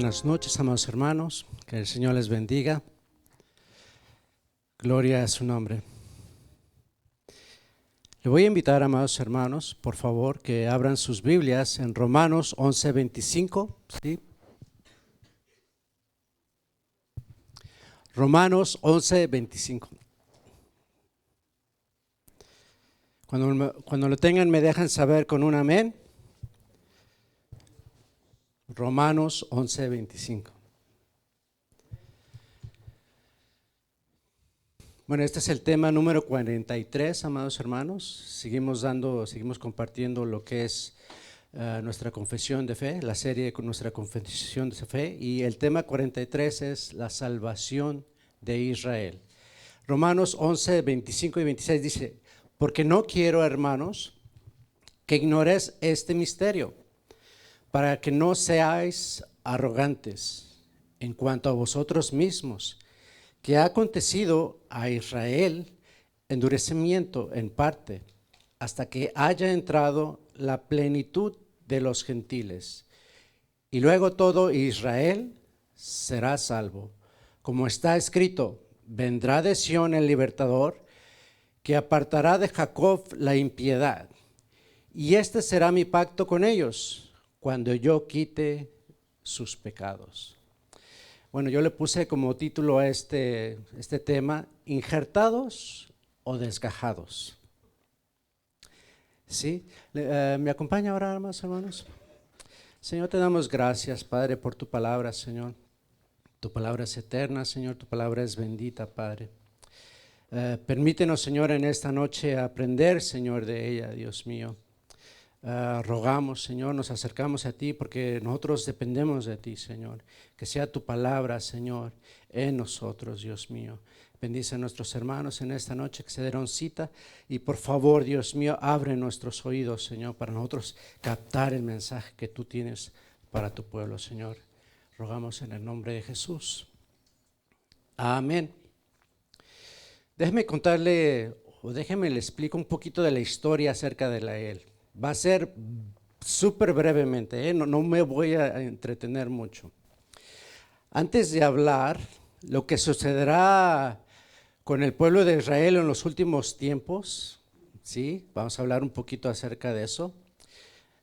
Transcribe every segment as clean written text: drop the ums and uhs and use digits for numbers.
Buenas noches, amados hermanos. Que el Señor les bendiga. Gloria a su nombre. Le voy a invitar, amados hermanos, por favor, que abran sus Biblias en Romanos 11:25. ¿Sí? Romanos 11:25. Cuando lo tengan, me dejan saber con un amén. Romanos 11:25. Bueno, este es el tema número 43, amados hermanos. Seguimos compartiendo lo que es nuestra confesión de fe, la serie con nuestra confesión de fe, y el tema 43 es la salvación de Israel. Romanos 11:25 y 26 dice: porque no quiero, hermanos, que ignoréis este misterio, para que no seáis arrogantes en cuanto a vosotros mismos, que ha acontecido a Israel endurecimiento en parte, hasta que haya entrado la plenitud de los gentiles. Y luego todo Israel será salvo. Como está escrito: vendrá de Sión el libertador, que apartará de Jacob la impiedad. Y este será mi pacto con ellos, cuando yo quite sus pecados. Bueno, yo le puse como título a este tema: injertados o desgajados. ¿Sí? ¿Me acompaña ahora, hermanos? Señor, te damos gracias, Padre, por tu palabra, Señor. Tu palabra es eterna, Señor, tu palabra es bendita, Padre. Permítenos, Señor, en esta noche aprender, Señor, de ella, Dios mío. Rogamos, Señor, nos acercamos a ti porque nosotros dependemos de ti, Señor. Que sea tu palabra, Señor, en nosotros, Dios mío. Bendice a nuestros hermanos en esta noche que se dieron cita, y por favor, Dios mío, abre nuestros oídos, Señor, para nosotros captar el mensaje que tú tienes para tu pueblo, Señor. Rogamos en el nombre de Jesús. Amén. Déjeme le explico un poquito de la historia acerca de él. Va a ser súper brevemente, no me voy a entretener mucho. Antes de hablar lo que sucederá con el pueblo de Israel en los últimos tiempos, ¿sí? Vamos a hablar un poquito acerca de eso.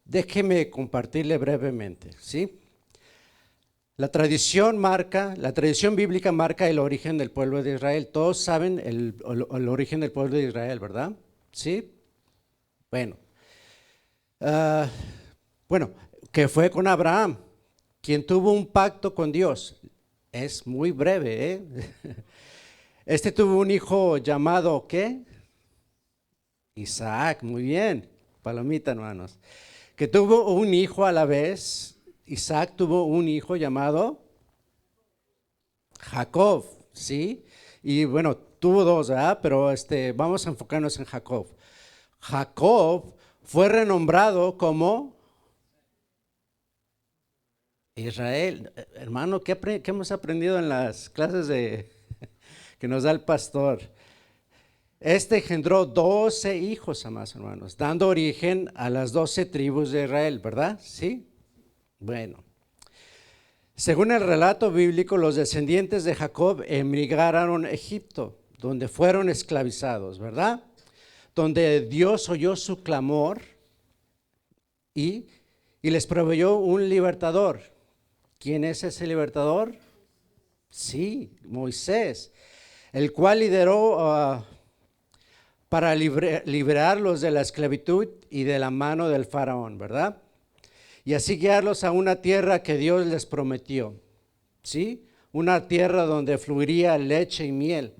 Déjeme compartirle brevemente, ¿sí? La tradición bíblica marca el origen del pueblo de Israel. Todos saben el origen del pueblo de Israel, ¿verdad? ¿Sí? Bueno, que fue con Abraham, quien tuvo un pacto con Dios. Es muy breve, ¿eh? Este tuvo un hijo llamado, ¿qué? Isaac, muy bien, palomita, hermanos. Que tuvo un hijo a la vez. Isaac tuvo un hijo llamado Jacob, ¿sí? Y bueno, tuvo dos, ¿verdad? Pero vamos a enfocarnos en Jacob. Jacob fue renombrado como Israel. Hermano, ¿qué hemos aprendido en las clases que nos da el pastor? Engendró 12 hijos, amados hermanos, dando origen a las 12 tribus de Israel, ¿verdad? ¿Sí? Bueno, según el relato bíblico, los descendientes de Jacob emigraron a Egipto, donde fueron esclavizados, ¿verdad? Donde Dios oyó su clamor y les proveyó un libertador. ¿Quién es ese libertador? Sí, Moisés, el cual lideró para liberarlos de la esclavitud y de la mano del faraón, ¿verdad? Y así guiarlos a una tierra que Dios les prometió, ¿sí? Una tierra donde fluiría leche y miel,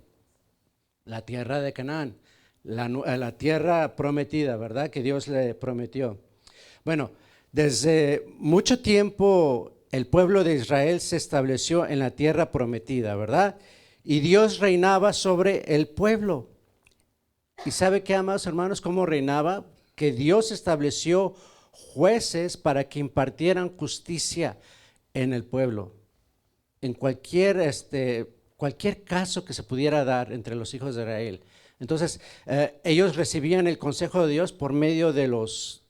la tierra de Canaán, la tierra prometida, ¿verdad? Que Dios le prometió. Bueno, desde mucho tiempo el pueblo de Israel se estableció en la tierra prometida, ¿verdad? Y Dios reinaba sobre el pueblo. ¿Y sabe qué, amados hermanos, cómo reinaba? Que Dios estableció jueces para que impartieran justicia en el pueblo, en cualquier caso que se pudiera dar entre los hijos de Israel. Entonces, ellos recibían el consejo de Dios por medio de los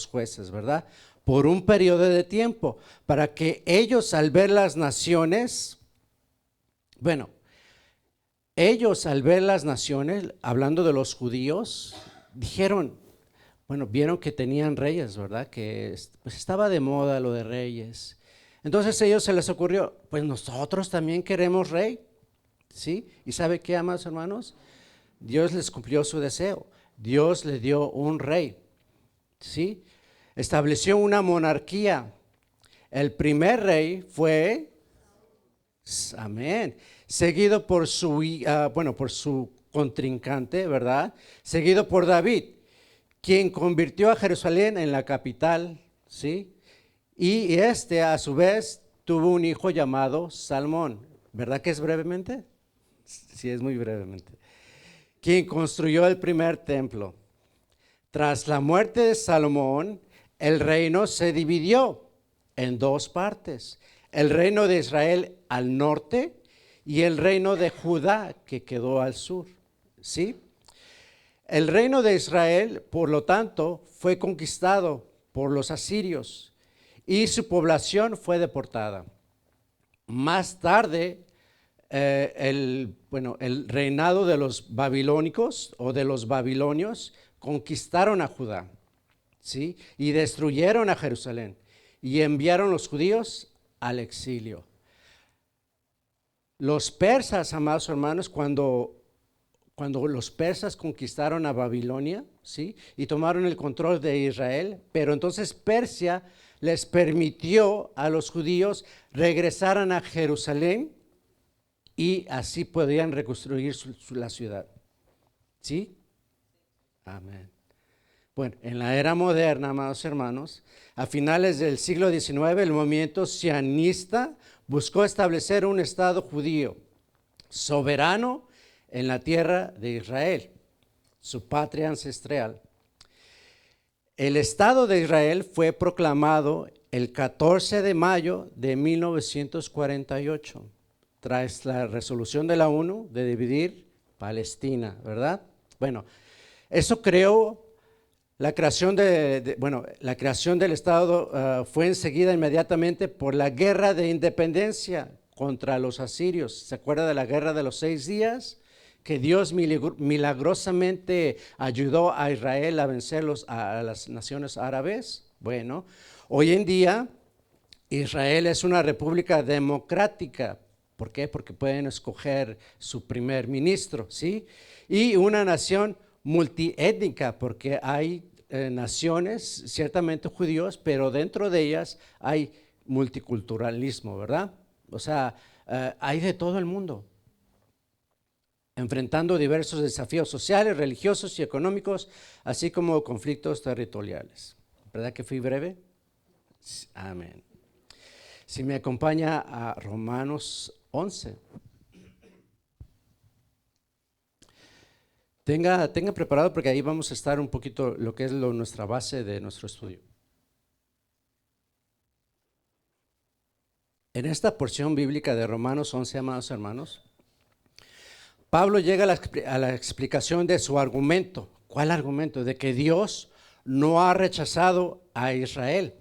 jueces, ¿verdad? por un periodo de tiempo, para que ellos al ver las naciones, hablando de los judíos, dijeron, vieron que tenían reyes, ¿verdad? Que pues estaba de moda lo de reyes. Entonces a ellos se les ocurrió, pues nosotros también queremos rey, ¿sí? ¿Y sabe qué, amados hermanos? Dios les cumplió su deseo. Dios le dio un rey, ¿sí? Estableció una monarquía. El primer rey fue, amén, seguido por por su contrincante, ¿verdad? Seguido por David, quien convirtió a Jerusalén en la capital, ¿sí? Y a su vez tuvo un hijo llamado Salmón, ¿verdad que es brevemente? Sí, es muy brevemente. Quien construyó el primer templo. Tras la muerte de Salomón, el reino se dividió en dos partes: el reino de Israel al norte y el reino de Judá, que quedó al sur, ¿sí? El reino de Israel, por lo tanto, fue conquistado por los asirios y su población fue deportada. Más tarde, el reinado de los babilónicos o de los babilonios conquistaron a Judá, ¿sí? Y destruyeron a Jerusalén y enviaron los judíos al exilio. Los persas, amados hermanos, cuando los persas conquistaron a Babilonia, ¿sí? Y tomaron el control de Israel, pero entonces Persia les permitió a los judíos regresaran a Jerusalén y así podían reconstruir la ciudad, ¿sí? Amén. Bueno, en la era moderna, amados hermanos, a finales del siglo XIX, el movimiento sionista buscó establecer un Estado judío soberano en la tierra de Israel, su patria ancestral. El Estado de Israel fue proclamado el 14 de mayo de 1948, tras la resolución de la ONU de dividir Palestina, ¿verdad? Bueno, eso creó la creación la creación del Estado fue enseguida inmediatamente por la guerra de independencia contra los asirios. ¿Se acuerda de la guerra de los 6 días? Que Dios milagrosamente ayudó a Israel a vencer a las naciones árabes. Bueno, hoy en día Israel es una república democrática. ¿Por qué? Porque pueden escoger su primer ministro, ¿sí? Y una nación multiétnica, porque hay naciones, ciertamente judíos, pero dentro de ellas hay multiculturalismo, ¿verdad? O sea, hay de todo el mundo, enfrentando diversos desafíos sociales, religiosos y económicos, así como conflictos territoriales. ¿Verdad que fui breve? Amén. Si me acompaña a Romanos 11. Tenga preparado porque ahí vamos a estar un poquito lo que es nuestra base de nuestro estudio. En esta porción bíblica de Romanos 11, amados hermanos, Pablo llega a la explicación de su argumento. ¿Cuál argumento? De que Dios no ha rechazado a Israel.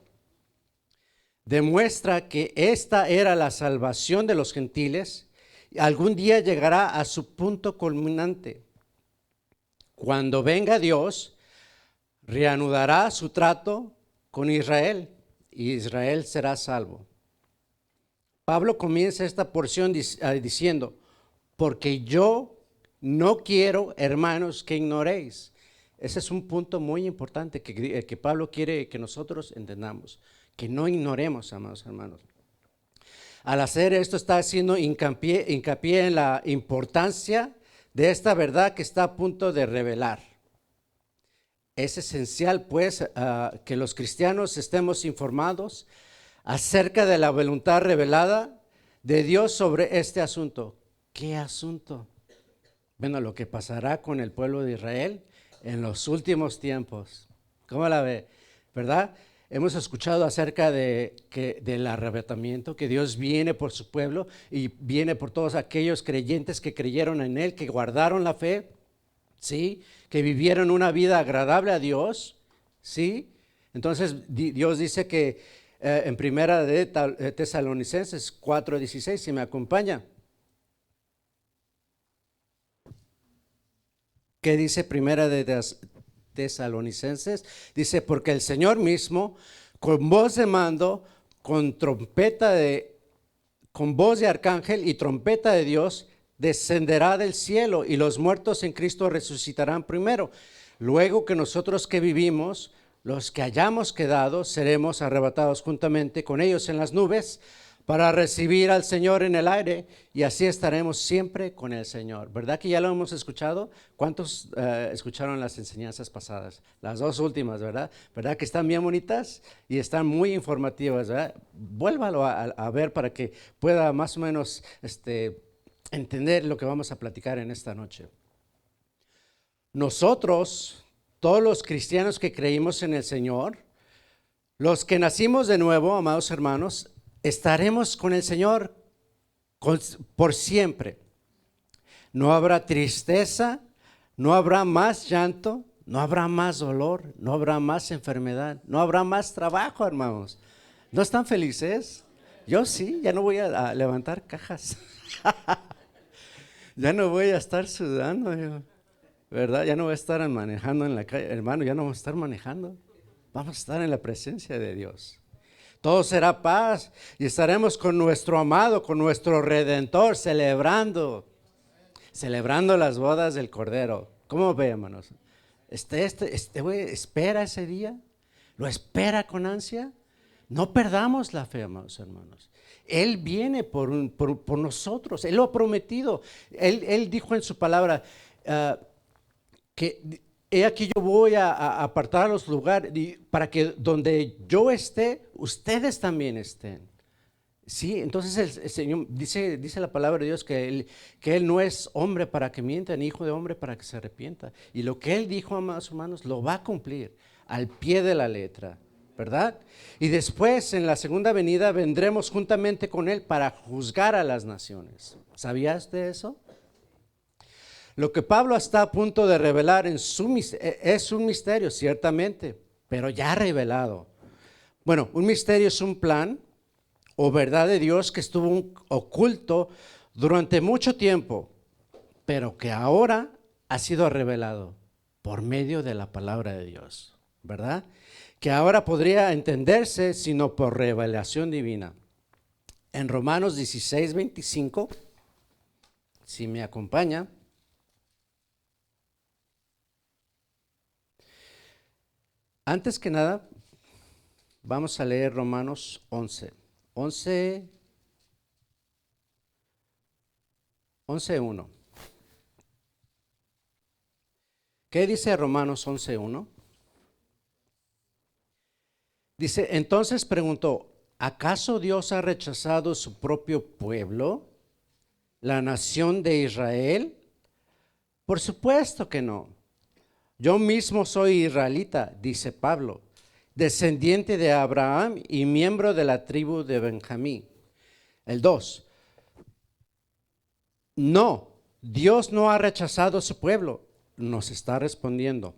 Demuestra que esta era la salvación de los gentiles y algún día llegará a su punto culminante. Cuando venga Dios, reanudará su trato con Israel y Israel será salvo. Pablo comienza esta porción diciendo, porque yo no quiero, hermanos, que ignoréis. Ese es un punto muy importante que Pablo quiere que nosotros entendamos, que no ignoremos, amados hermanos. Al hacer esto está haciendo hincapié en la importancia de esta verdad que está a punto de revelar. Es esencial, pues, que los cristianos estemos informados acerca de la voluntad revelada de Dios sobre este asunto. ¿Qué asunto? Bueno, lo que pasará con el pueblo de Israel en los últimos tiempos. ¿Cómo la ve? ¿Verdad? Hemos escuchado acerca del arrebatamiento, que Dios viene por su pueblo y viene por todos aquellos creyentes que creyeron en Él, que guardaron la fe, ¿sí? Que vivieron una vida agradable a Dios, ¿sí? Entonces Dios dice que en primera de Tesalonicenses 4:16, si me acompaña. ¿Qué dice primera de Tesalonicenses? Dice, porque el Señor mismo, con voz de mando, con con voz de arcángel y trompeta de Dios, descenderá del cielo y los muertos en Cristo resucitarán primero. Luego que nosotros que vivimos, los que hayamos quedado, seremos arrebatados juntamente con ellos en las nubes para recibir al Señor en el aire y así estaremos siempre con el Señor. ¿Verdad que ya lo hemos escuchado? ¿Cuántos escucharon las enseñanzas pasadas? Las dos últimas, ¿verdad? ¿Verdad que están bien bonitas y están muy informativas, ¿verdad? Vuélvalo a ver para que pueda más o menos entender lo que vamos a platicar en esta noche. Nosotros, todos los cristianos que creímos en el Señor, los que nacimos de nuevo, amados hermanos, estaremos con el Señor por siempre. No habrá tristeza, no habrá más llanto, no habrá más dolor, no habrá más enfermedad, no habrá más trabajo, hermanos. ¿No están felices? Yo sí, ya no voy a levantar cajas. Ya no voy a estar sudando, ¿verdad? Ya no voy a estar manejando en la calle, hermano, ya no voy a estar manejando. Vamos a estar en la presencia de Dios. Todo será paz y estaremos con nuestro amado, con nuestro Redentor, celebrando las bodas del Cordero. ¿Cómo ve, hermanos? Güey espera ese día, lo espera con ansia. No perdamos la fe, amados hermanos. Él viene por nosotros, Él lo ha prometido. Él dijo en su palabra que he aquí yo voy a apartar los lugares para que donde yo esté, ustedes también estén. Sí, entonces el Señor dice la palabra de Dios que él no es hombre para que mienta, ni hijo de hombre para que se arrepienta. Y lo que Él dijo, amados hermanos, lo va a cumplir al pie de la letra, ¿verdad? Y después en la segunda venida vendremos juntamente con Él para juzgar a las naciones. ¿Sabías de eso? Lo que Pablo está a punto de revelar es un misterio, ciertamente, pero ya revelado. Bueno, un misterio es un plan o verdad de Dios que estuvo oculto durante mucho tiempo, pero que ahora ha sido revelado por medio de la palabra de Dios, ¿verdad? Que ahora podría entenderse sino por revelación divina. En Romanos 16:25, si me acompaña. Antes que nada, vamos a leer Romanos 11:1. ¿Qué dice Romanos 11:1? Dice, entonces preguntó, ¿acaso Dios ha rechazado su propio pueblo, la nación de Israel? Por supuesto que no. Yo mismo soy israelita, dice Pablo, descendiente de Abraham y miembro de la tribu de Benjamín. El 2. No, Dios no ha rechazado su pueblo, nos está respondiendo,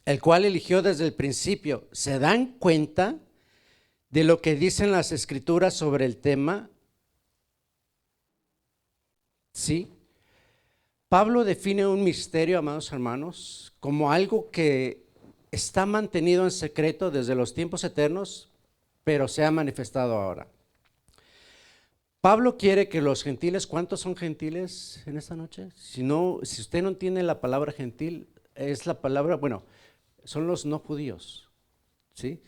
el cual eligió desde el principio. ¿Se dan cuenta de lo que dicen las escrituras sobre el tema? Sí. Pablo define un misterio, amados hermanos, como algo que está mantenido en secreto desde los tiempos eternos, pero se ha manifestado ahora. Pablo quiere que los gentiles, ¿cuántos son gentiles en esta noche? Si usted no tiene la palabra gentil, es la palabra, bueno, son los no judíos, ¿sí?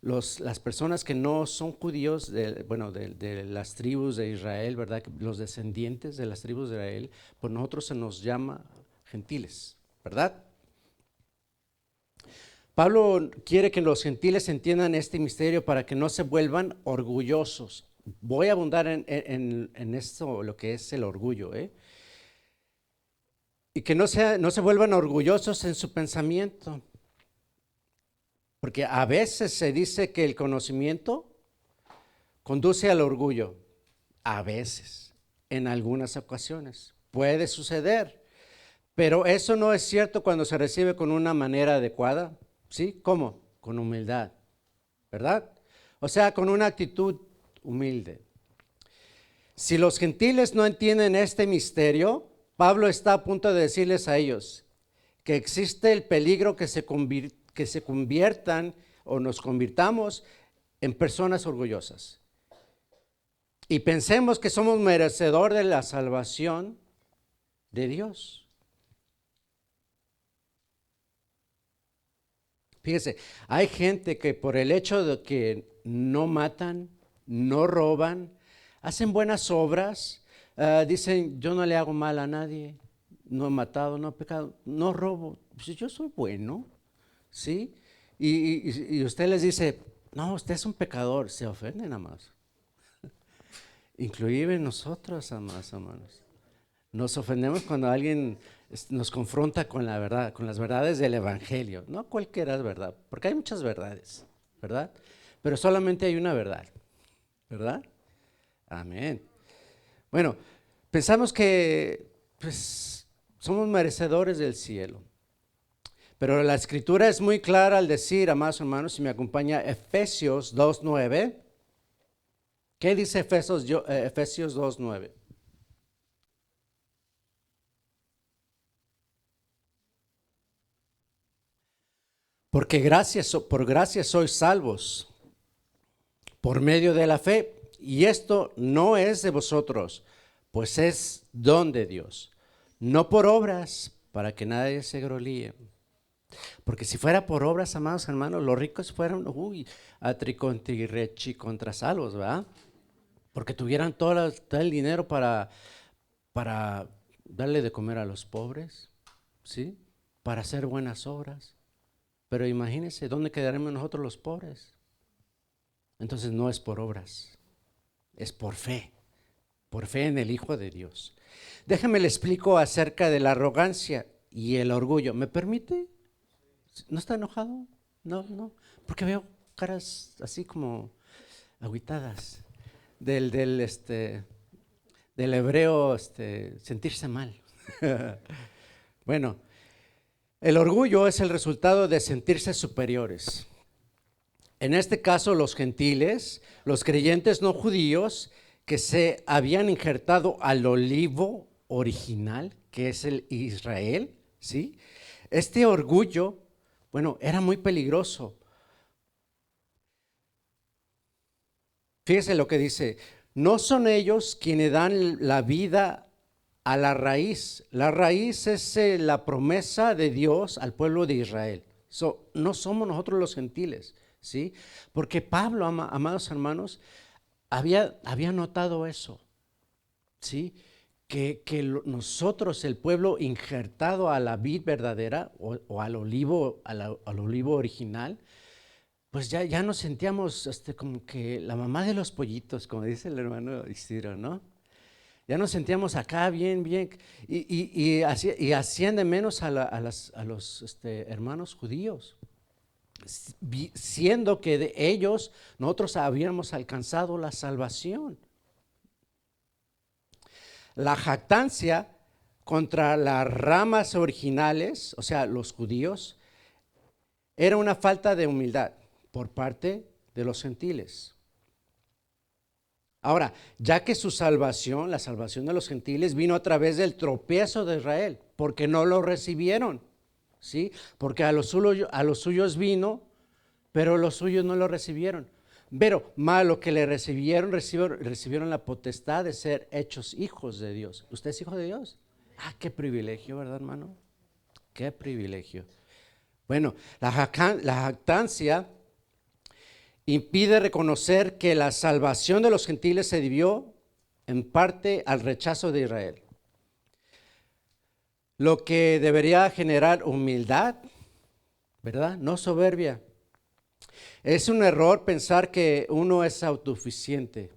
Las personas que no son judíos, de las tribus de Israel, ¿verdad? Los descendientes de las tribus de Israel, pues nosotros se nos llama gentiles, ¿verdad? Pablo quiere que los gentiles entiendan este misterio para que no se vuelvan orgullosos. Voy a abundar en esto, lo que es el orgullo, y que no se vuelvan orgullosos en su pensamiento. Porque a veces se dice que el conocimiento conduce al orgullo. A veces, en algunas ocasiones, puede suceder. Pero eso no es cierto cuando se recibe con una manera adecuada. ¿Sí? ¿Cómo? con humildad, ¿verdad? O sea, con una actitud humilde. Si los gentiles no entienden este misterio, Pablo está a punto de decirles a ellos que existe el peligro que se conviertan o nos convirtamos en personas orgullosas. Y pensemos que somos merecedores de la salvación de Dios. Fíjese, hay gente que por el hecho de que no matan, no roban, hacen buenas obras, dicen, yo no le hago mal a nadie, no he matado, no he pecado, no robo, pues yo soy bueno, ¿sí? Y usted les dice, no, usted es un pecador, se ofenden nada más. Inclusive nosotros, amados hermanos. Nos ofendemos cuando alguien nos confronta con la verdad, con las verdades del Evangelio. No cualquiera es verdad, porque hay muchas verdades, ¿verdad? Pero solamente hay una verdad, ¿verdad? Amén. Bueno, pensamos que pues, somos merecedores del cielo. Pero la escritura es muy clara al decir, amados hermanos, si me acompaña Efesios 2:9. ¿Qué dice Efesios 2:9? Porque por gracia sois salvos, por medio de la fe, y esto no es de vosotros, pues es don de Dios, no por obras, para que nadie se gloríe. Porque si fuera por obras, amados hermanos, los ricos fueran, a tricontirechi contra salvos, ¿verdad? Porque tuvieran todo el dinero para darle de comer a los pobres, ¿sí? Para hacer buenas obras. Pero imagínense, ¿dónde quedaremos nosotros los pobres? Entonces no es por obras, es por fe en el Hijo de Dios. Déjame le explico acerca de la arrogancia y el orgullo. ¿Me permite? ¿No está enojado? No, no, porque veo caras así como agüitadas del hebreo sentirse mal. Bueno, el orgullo es el resultado de sentirse superiores. En este caso, los gentiles, los creyentes no judíos que se habían injertado al olivo original, que es el Israel, ¿sí? Este orgullo, bueno, era muy peligroso. Fíjese lo que dice, no son ellos quienes dan la vida a la raíz. La raíz es la promesa de Dios al pueblo de Israel. No somos nosotros los gentiles, ¿sí? Porque Pablo, amados hermanos, había notado eso, ¿sí? Que nosotros, el pueblo injertado a la vid verdadera o al olivo original, pues ya nos sentíamos como que la mamá de los pollitos, como dice el hermano Isidro, ¿no? Ya nos sentíamos acá bien, bien, y hacían de menos a los hermanos judíos, siendo que de ellos nosotros habíamos alcanzado la salvación. La jactancia contra las ramas originales, o sea, los judíos, era una falta de humildad por parte de los gentiles. Ahora, ya que su salvación, la salvación de los gentiles, vino a través del tropiezo de Israel, porque no lo recibieron, ¿sí? Porque a los suyos vino, pero los suyos no lo recibieron. Pero más lo que le recibieron la potestad de ser hechos hijos de Dios. ¿Usted es hijo de Dios? Ah, qué privilegio, ¿verdad, hermano? Qué privilegio. Bueno, la jactancia impide reconocer que la salvación de los gentiles se debió en parte al rechazo de Israel, lo que debería generar humildad, ¿verdad? No soberbia. Es un error pensar que uno es autosuficiente.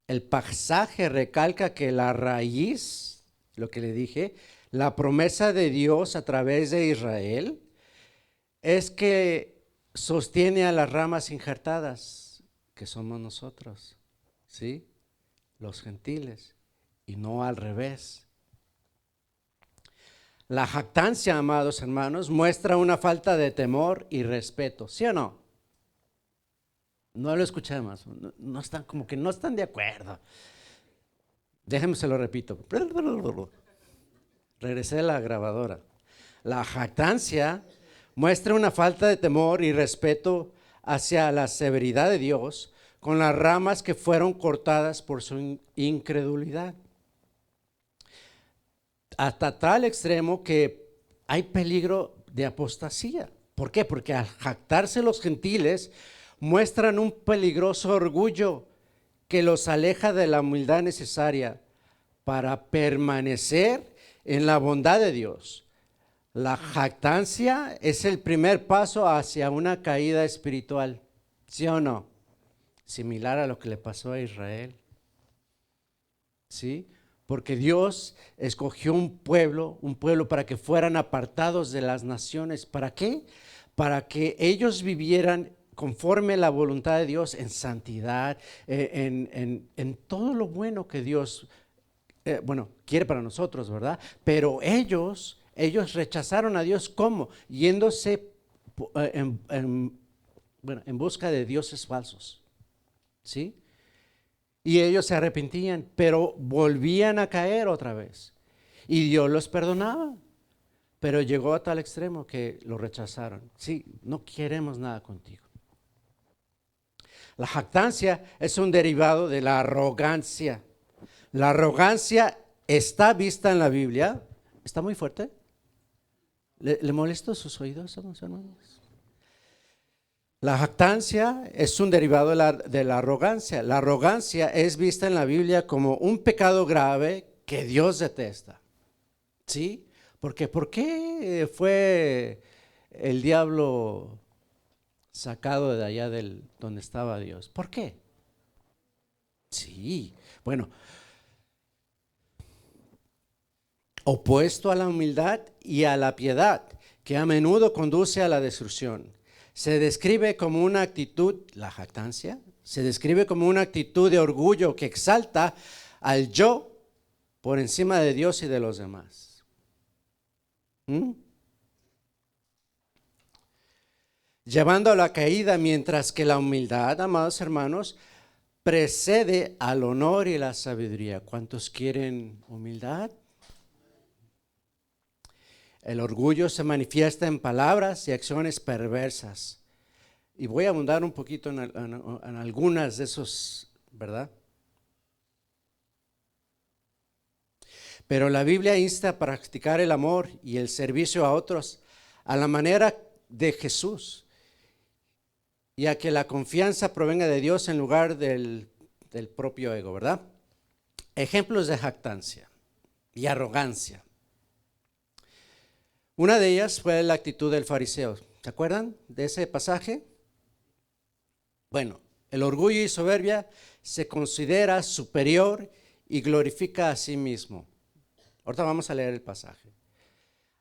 El pasaje recalca que la raíz, lo que le dije, la promesa de Dios a través de Israel, es que sostiene a las ramas injertadas, que somos nosotros, ¿sí? Los gentiles, y no al revés. La jactancia, amados hermanos, muestra una falta de temor y respeto, ¿sí o no? No lo escuché más, no están, como que no están de acuerdo. Déjenme se lo repito. Regresé a la grabadora. La jactancia muestra una falta de temor y respeto hacia la severidad de Dios con las ramas que fueron cortadas por su incredulidad. Hasta tal extremo que hay peligro de apostasía. ¿Por qué? Porque al jactarse los gentiles muestran un peligroso orgullo que los aleja de la humildad necesaria para permanecer en la bondad de Dios. La jactancia es el primer paso hacia una caída espiritual, ¿sí o no? Similar a lo que le pasó a Israel, ¿sí? Porque Dios escogió un pueblo para que fueran apartados de las naciones. ¿Para qué? Para que ellos vivieran conforme a la voluntad de Dios en santidad, en todo lo bueno que Dios quiere para nosotros, ¿verdad? Pero ellos rechazaron a Dios, ¿cómo? Yéndose en busca de dioses falsos, ¿sí? Y ellos se arrepentían, pero volvían a caer otra vez. Y Dios los perdonaba, pero llegó a tal extremo que lo rechazaron. Sí, no queremos nada contigo. La jactancia es un derivado de la arrogancia. La arrogancia está vista en la Biblia. ¿Está muy fuerte? ¿Le molesta sus oídos, hermanos? La jactancia es un derivado de la arrogancia. La arrogancia es vista en la Biblia como un pecado grave que Dios detesta. ¿Sí? Porque ¿por qué fue el diablo sacado de allá donde estaba Dios? ¿Por qué? Sí, bueno, opuesto a la humildad y a la piedad, que a menudo conduce a la destrucción. Se describe como una actitud, la jactancia, se describe como una actitud de orgullo que exalta al yo por encima de Dios y de los demás. Llevando a la caída, mientras que la humildad, amados hermanos, precede al honor y la sabiduría. ¿Cuántos quieren humildad? El orgullo se manifiesta en palabras y acciones perversas. Y voy a abundar un poquito en algunas de esos, ¿verdad? Pero la Biblia insta a practicar el amor y el servicio a otros a la manera de Jesús y a que la confianza provenga de Dios en lugar del propio ego, ¿verdad? Ejemplos de jactancia y arrogancia. Una de ellas fue la actitud del fariseo. ¿Se acuerdan de ese pasaje? Bueno, el orgullo y soberbia se considera superior y glorifica a sí mismo. Ahorita vamos a leer el pasaje.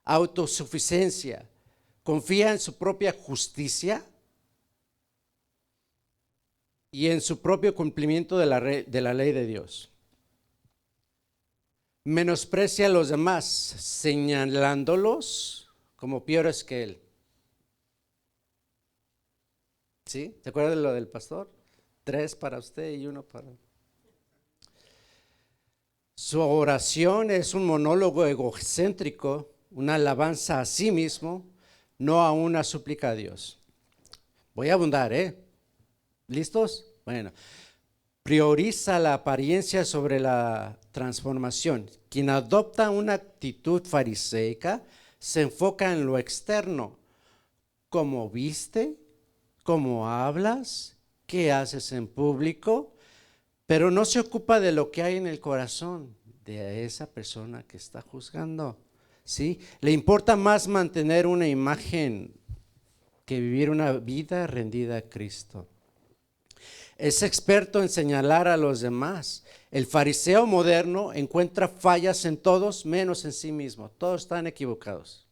Autosuficiencia, confía en su propia justicia y en su propio cumplimiento de la ley de Dios. Menosprecia a los demás, señalándolos como peores que él. ¿Sí? ¿Se acuerdan de lo del pastor? 3 para usted y 1 para... Su oración es un monólogo egocéntrico, una alabanza a sí mismo, no a una súplica a Dios. Voy a abundar, ¿listos? Bueno, prioriza la apariencia sobre la transformación. Quien adopta una actitud fariseica se enfoca en lo externo, cómo viste, cómo hablas, qué haces en público, pero no se ocupa de lo que hay en el corazón de esa persona que está juzgando, ¿sí? Le importa más mantener una imagen que vivir una vida rendida a Cristo. Es experto en señalar a los demás. El fariseo moderno encuentra fallas en todos menos en sí mismo. Todos están equivocados.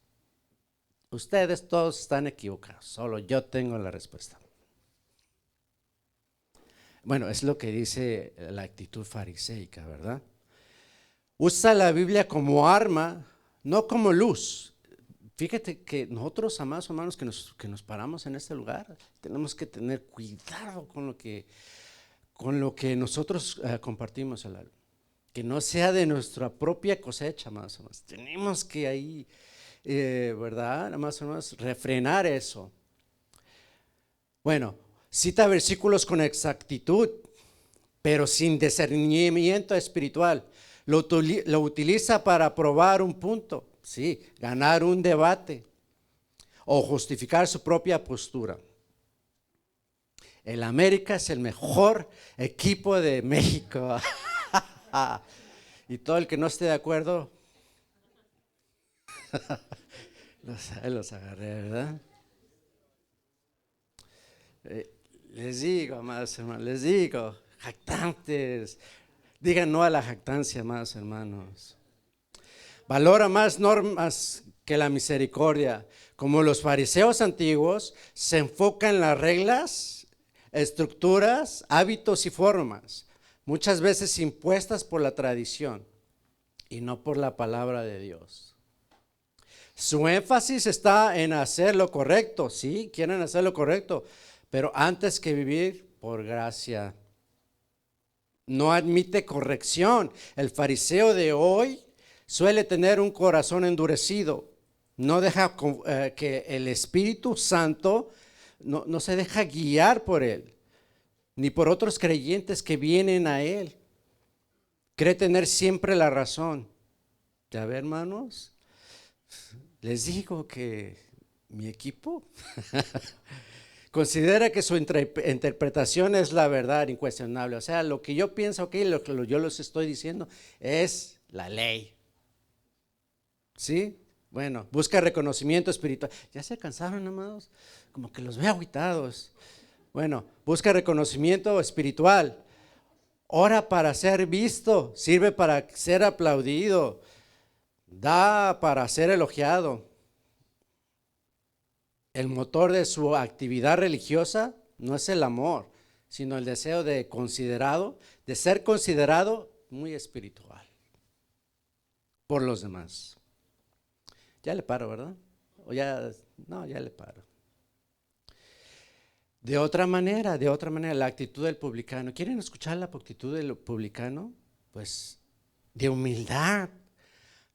Ustedes todos están equivocados, solo yo tengo la respuesta. Bueno, es lo que dice la actitud fariseica, ¿verdad? Usa la Biblia como arma no como luz. Fíjate que nosotros, amados hermanos, que nos paramos en este lugar, tenemos que tener cuidado con lo que nosotros compartimos al alma. Que no sea de nuestra propia cosecha, amados hermanos. Tenemos que ahí, ¿verdad? Amados hermanos, refrenar eso. Bueno, cita versículos con exactitud, pero sin discernimiento espiritual. Lo utiliza para probar un punto, sí, ganar un debate o justificar su propia postura. El América es el mejor equipo de México. Y todo el que no esté de acuerdo, los agarré, ¿verdad? Les digo, amados hermanos, les digo, jactantes, digan no a la jactancia, amados hermanos. Valora más normas que la misericordia. Como los fariseos antiguos, se enfoca en las reglas, estructuras, hábitos y formas, muchas veces impuestas por la tradición y no por la palabra de Dios. Su énfasis está en hacer lo correcto, sí, quieren hacer lo correcto, pero antes que vivir por gracia. No admite corrección. El fariseo de hoy suele tener un corazón endurecido. No deja que el Espíritu Santo no se deja guiar por él, ni por otros creyentes que vienen a él. Cree tener siempre la razón. Ya ve, hermanos, les digo que mi equipo considera que su interpretación es la verdad incuestionable. O sea, lo que yo pienso aquí, lo que yo les estoy diciendo, es la ley. ¿Sí? Bueno, busca reconocimiento espiritual. ¿Ya se cansaron, amados? Como que los veo agüitados. Bueno, busca reconocimiento espiritual. Ora para ser visto, sirve para ser aplaudido, da para ser elogiado. El motor de su actividad religiosa no es el amor, sino el deseo de ser considerado muy espiritual por los demás. Ya le paro, ¿verdad? O ya, no, ya le paro. De otra manera, la actitud del publicano. ¿Quieren escuchar la actitud del publicano? Pues de humildad.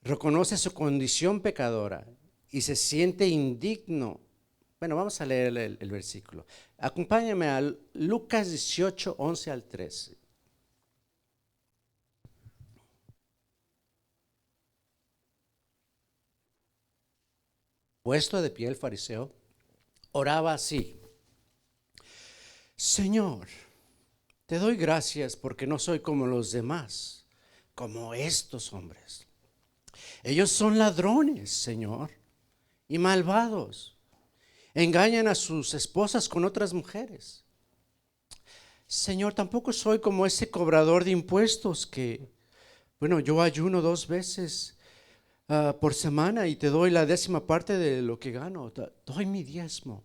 Reconoce su condición pecadora y se siente indigno. Bueno, vamos a leer el versículo. Acompáñame a Lucas 18, 11 al 13. Puesto de pie el fariseo, oraba así: Señor, te doy gracias porque no soy como los demás, como estos hombres. Ellos son ladrones, Señor, y malvados. Engañan a sus esposas con otras mujeres. Señor, tampoco soy como ese cobrador de impuestos que, bueno, yo ayuno 2 veces por semana y te doy la 10ª parte de lo que gano. Doy mi diezmo.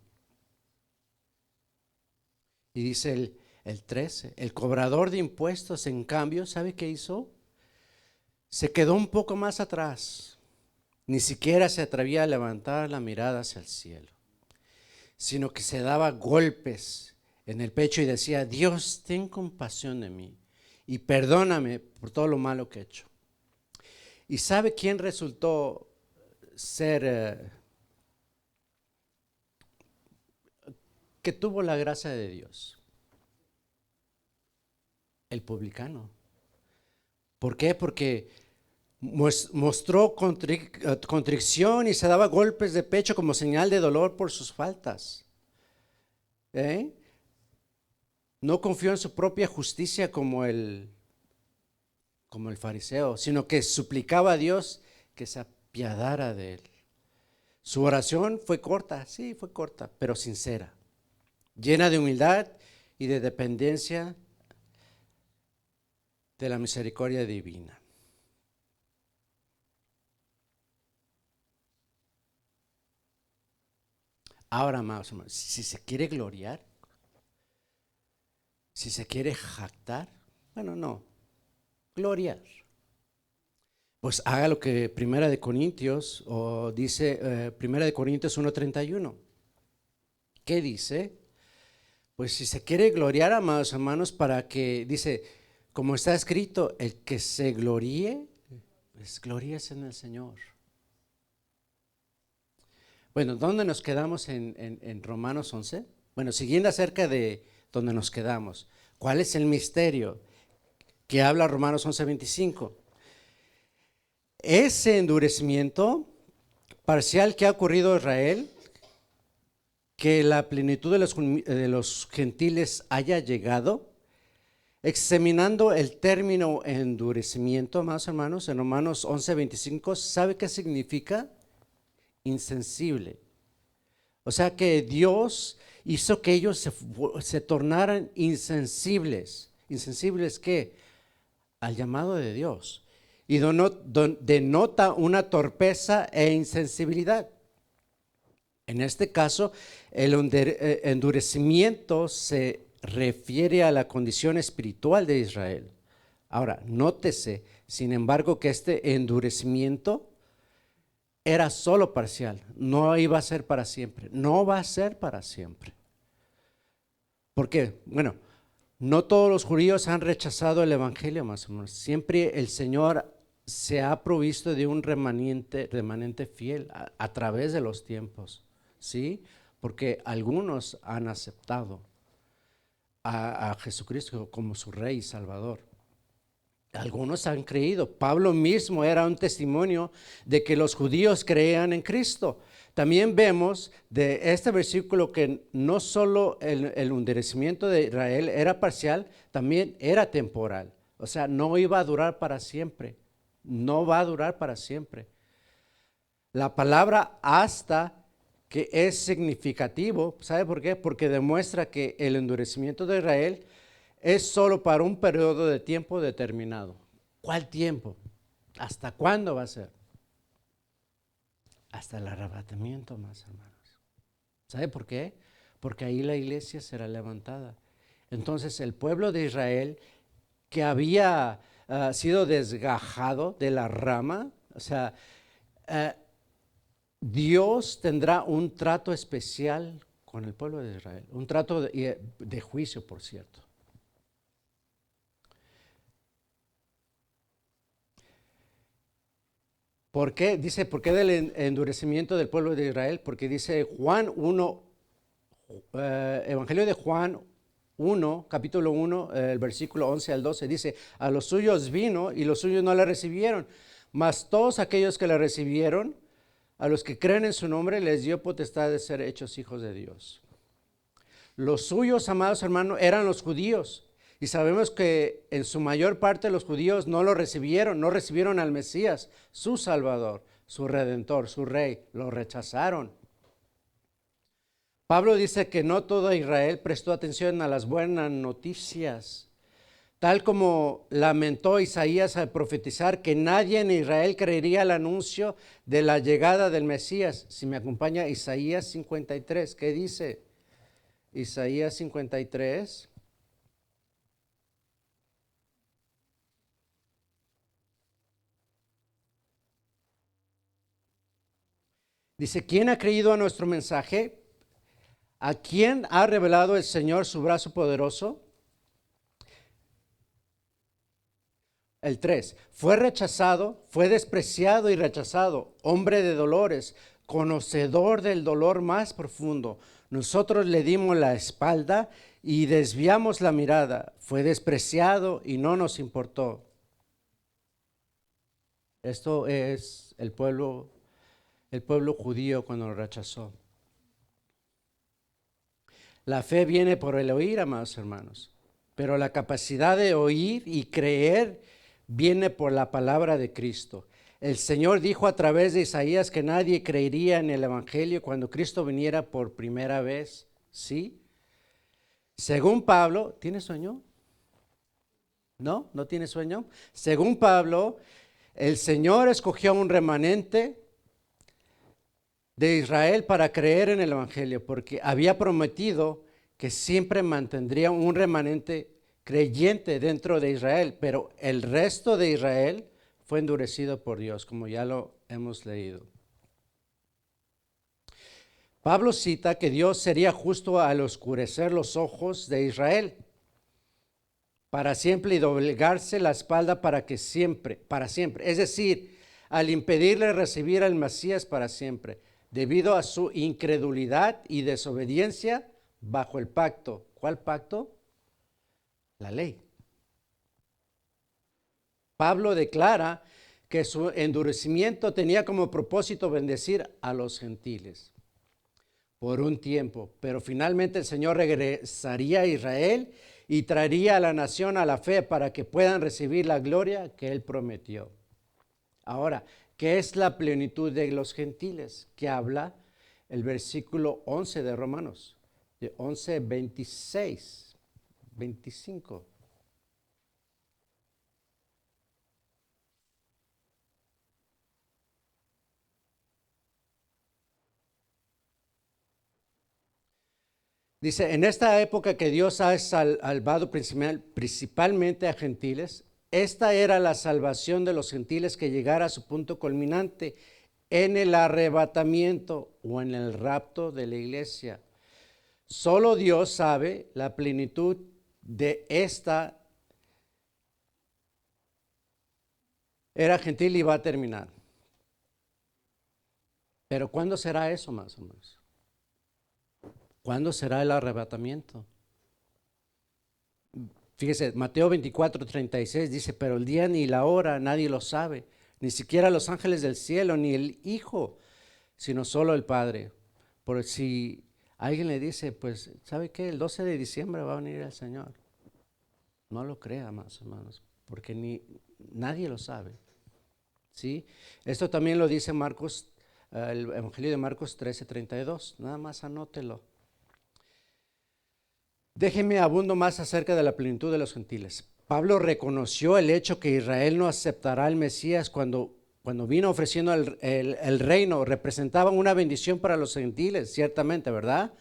Y dice el 13, el cobrador de impuestos, en cambio, ¿sabe qué hizo? Se quedó un poco más atrás. Ni siquiera se atrevía a levantar la mirada hacia el cielo, sino que se daba golpes en el pecho y decía: Dios, ten compasión de mí y perdóname por todo lo malo que he hecho. ¿Y sabe quién resultó ser, que tuvo la gracia de Dios? El publicano. ¿Por qué? Porque mostró contrición y se daba golpes de pecho como señal de dolor por sus faltas. No confió en su propia justicia como el fariseo, sino que suplicaba a Dios que se apiadara de él. Su oración fue corta, sí, fue corta, pero sincera, llena de humildad y de dependencia de la misericordia divina. Ahora, más o menos, si se quiere gloriar, si se quiere jactar, bueno, no, gloriar. pues haga lo que Primera de Corintios, o dice Primera de Corintios 1:31. ¿Qué dice? Pues si se quiere gloriar, amados hermanos, para que, dice, como está escrito, el que se gloríe, pues gloríese en el Señor. Bueno, ¿dónde nos quedamos en Romanos 11? Bueno, siguiendo acerca de donde nos quedamos, ¿cuál es el misterio que habla Romanos 11:25? Ese endurecimiento parcial que ha ocurrido a Israel, que la plenitud de los gentiles haya llegado, examinando el término endurecimiento, amados hermanos, en Romanos 11:25, ¿sabe qué significa? Insensible. O sea que Dios hizo que ellos se tornaran insensibles. ¿Insensibles qué? Al llamado de Dios. Y denota una torpeza e insensibilidad. En este caso, el endurecimiento se refiere a la condición espiritual de Israel. Ahora, nótese, sin embargo, que este endurecimiento era solo parcial, no iba a ser para siempre, no va a ser para siempre. ¿Por qué? Bueno, no todos los judíos han rechazado el evangelio, más o menos. Siempre el Señor se ha provisto de un remanente fiel a través de los tiempos, ¿sí? Porque algunos han aceptado a Jesucristo como su Rey y Salvador. Algunos han creído. Pablo mismo era un testimonio de que los judíos creían en Cristo. También vemos de este versículo que no solo el endurecimiento de Israel era parcial, también era temporal. O sea, no iba a durar para siempre. No va a durar para siempre. La palabra hasta, que es significativo, ¿sabe por qué? Porque demuestra que el endurecimiento de Israel es solo para un periodo de tiempo determinado. ¿Cuál tiempo? ¿Hasta cuándo va a ser? Hasta el arrebatamiento, más hermanos. ¿Sabe por qué? Porque ahí la iglesia será levantada. Entonces el pueblo de Israel, que había sido desgajado de la rama, o sea, Dios tendrá un trato especial con el pueblo de Israel, un trato de juicio, por cierto. ¿Por qué? Dice, ¿por qué del endurecimiento del pueblo de Israel? Porque dice Juan 1, Evangelio de Juan 1, capítulo 1, el versículo 11 al 12, dice, a los suyos vino y los suyos no le recibieron, mas todos aquellos que le recibieron, a los que creen en su nombre, les dio potestad de ser hechos hijos de Dios. Los suyos, amados hermanos, eran los judíos. Y sabemos que en su mayor parte los judíos no lo recibieron, no recibieron al Mesías, su Salvador, su Redentor, su Rey, lo rechazaron. Pablo dice que no todo Israel prestó atención a las buenas noticias, tal como lamentó Isaías al profetizar que nadie en Israel creería el anuncio de la llegada del Mesías. Si me acompaña Isaías 53, ¿qué dice? Isaías 53. Dice, ¿quién ha creído a nuestro mensaje? ¿A quién ha revelado el Señor su brazo poderoso? El 3, fue rechazado, fue despreciado y rechazado, hombre de dolores, conocedor del dolor más profundo. Nosotros le dimos la espalda y desviamos la mirada. Fue despreciado y no nos importó. Esto es el pueblo judío cuando lo rechazó. La fe viene por el oír, amados hermanos, pero la capacidad de oír y creer viene por la palabra de Cristo. El Señor dijo a través de Isaías que nadie creería en el Evangelio cuando Cristo viniera por primera vez. ¿Sí? Según Pablo, ¿tiene sueño? ¿No? ¿No tiene sueño? Según Pablo, el Señor escogió un remanente de Israel para creer en el Evangelio, porque había prometido que siempre mantendría un remanente creyente dentro de Israel, pero el resto de Israel fue endurecido por Dios, como ya lo hemos leído. Pablo cita que Dios sería justo al oscurecer los ojos de Israel para siempre y doblegarse la espalda para siempre. Es decir, al impedirle recibir al Mesías para siempre, debido a su incredulidad y desobediencia bajo el pacto. ¿Cuál pacto? La ley. Pablo declara que su endurecimiento tenía como propósito bendecir a los gentiles por un tiempo, pero finalmente el Señor regresaría a Israel y traería a la nación a la fe para que puedan recibir la gloria que Él prometió. Ahora, ¿qué es la plenitud de los gentiles? Que habla el versículo 11 de Romanos, de 11, 26, 25. Dice, en esta época que Dios ha salvado principalmente a gentiles, esta era la salvación de los gentiles que llegara a su punto culminante en el arrebatamiento o en el rapto de la iglesia. Solo Dios sabe la plenitud de esta era gentil y va a terminar. Pero ¿cuándo será eso más o menos? ¿Cuándo será el arrebatamiento? Fíjese, Mateo 24, 36 dice, pero el día ni la hora nadie lo sabe, ni siquiera los ángeles del cielo, ni el Hijo, sino solo el Padre. Por si alguien le dice, pues, ¿sabe qué? El 12 de diciembre va a venir el Señor. No lo crea, más hermanos, porque nadie lo sabe. ¿Sí? Esto también lo dice Marcos, el Evangelio de Marcos 13, 32. Nada más anótelo. Déjenme abundo más acerca de la plenitud de los gentiles. Pablo reconoció el hecho que Israel no aceptará al Mesías cuando vino ofreciendo el reino. Representaban una bendición para los gentiles, ciertamente, ¿verdad?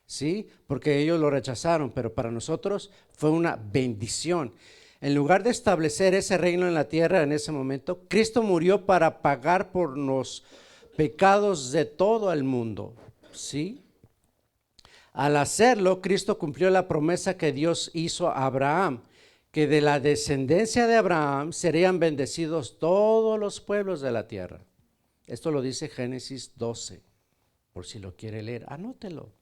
Sí, porque ellos lo rechazaron, pero para nosotros fue una bendición. En lugar de establecer ese reino en la tierra en ese momento, Cristo murió para pagar por los pecados de todo el mundo, ¿sí? Al hacerlo, Cristo cumplió la promesa que Dios hizo a Abraham, que de la descendencia de Abraham serían bendecidos todos los pueblos de la tierra. Esto lo dice Génesis 12, por si lo quiere leer, anótelo.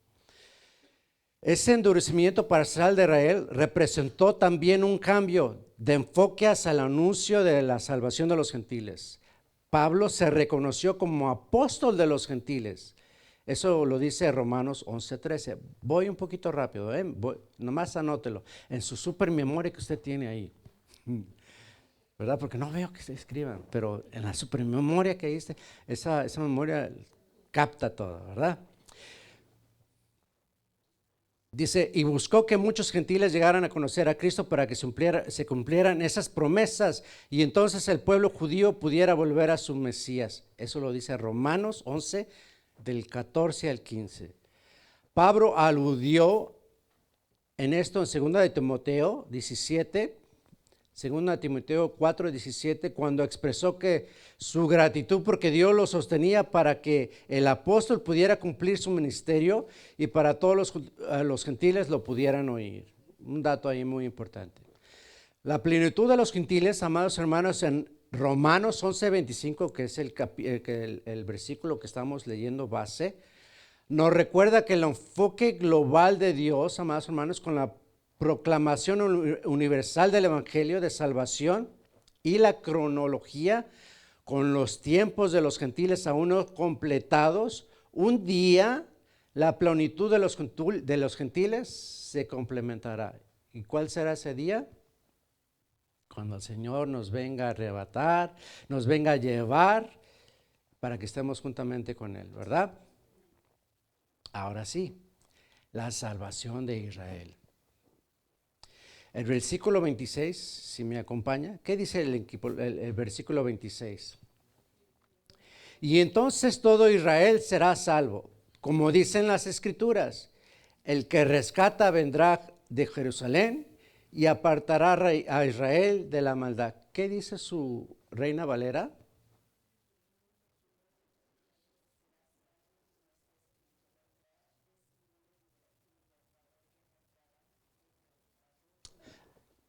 Ese endurecimiento parcial de Israel representó también un cambio de enfoque hacia el anuncio de la salvación de los gentiles. Pablo se reconoció como apóstol de los gentiles. Eso lo dice Romanos 11:13. Voy un poquito rápido, nomás anótelo en su super memoria que usted tiene ahí, ¿verdad? Porque no veo que se escriban, pero en la super memoria que dice, esa memoria capta todo, ¿verdad? Dice, y buscó que muchos gentiles llegaran a conocer a Cristo para que se cumplieran esas promesas y entonces el pueblo judío pudiera volver a su Mesías. Eso lo dice Romanos 11, del 14 al 15. Pablo aludió en esto en 2 de Timoteo 17, 2 de Timoteo 4, 17, cuando expresó que su gratitud porque Dios lo sostenía para que el apóstol pudiera cumplir su ministerio y para todos los gentiles lo pudieran oír. Un dato ahí muy importante. La plenitud de los gentiles, amados hermanos, en Romanos 11:25, que es el versículo que estamos leyendo base, nos recuerda que el enfoque global de Dios, amados hermanos, con la proclamación universal del Evangelio de salvación y la cronología con los tiempos de los gentiles aún no completados, un día la plenitud de los gentiles se complementará. ¿Y cuál será ese día? Cuando el Señor nos venga a arrebatar, nos venga a llevar para que estemos juntamente con Él, ¿verdad? Ahora sí, la salvación de Israel. El versículo 26, si me acompaña, ¿qué dice el versículo 26? Y entonces todo Israel será salvo, como dicen las Escrituras. El que rescata vendrá de Jerusalén y apartará a Israel de la maldad. ¿Qué dice su Reina Valera.